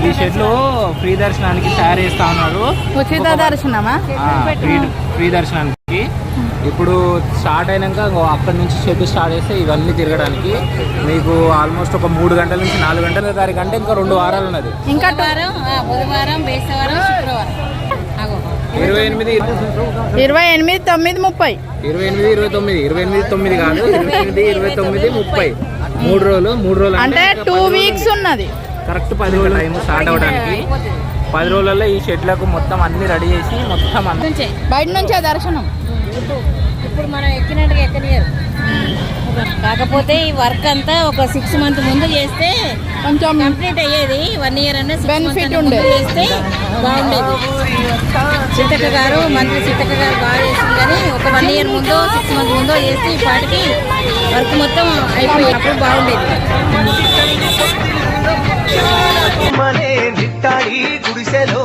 ఈ షెడ్లు ఫ్రీ దర్శనానికి తయారు చేస్తా ఉన్నారు. ఉచిత దర్శనమా? ఫ్రీ దర్శనానికి ఇప్పుడు స్టార్ట్ అయినాక అక్కడి నుంచి షెడ్ స్టార్ట్ చేస్తే ఇవన్నీ తిరగడానికి మీకు ఆల్మోస్ట్ ఒక 3 గంటల నుంచి 4 గంటల తారీఖు అంటే ఇంకా 2 వారాలు ఉన్నది. ఇంకా బుధవారం, బేస్తవారం, శుక్రవారం 28, 29, 30, 28, 29 కాదు, 28, 29, 30 3 రోజులు అంటే 2 వీక్స్ ఉన్నది. కరెక్ట్ 10 రోజులు టైం స్టార్ట్ అవడానికి. 10 రోజులలో ఈ షెడ్లకు మొత్తం అన్ని రెడీ చేసి మొత్తం బయట నుంచే దర్శనం. ఇప్పుడు మనం ఎక్కినట్టుగా ఎక్కనియరు. కాకపోతే ఈ వర్క్ అంతా ఒక 6 months ముందు చేస్తే కొంచెం కంప్లీట్ అయ్యేది. 1 year అన్న బెనిఫిట్ ఉండేది. చేస్తే బాగుండేది. సీతక్క గారు, మంత్రి సీతక్క గారు బాగా చేసింది. కానీ ఒక 1 year ముందో 6 months ముందో చేస్తే ఈ పాటికి వర్క్ మొత్తం అయిపోయి అప్పుడు బాగుండేది. గుడిసెలో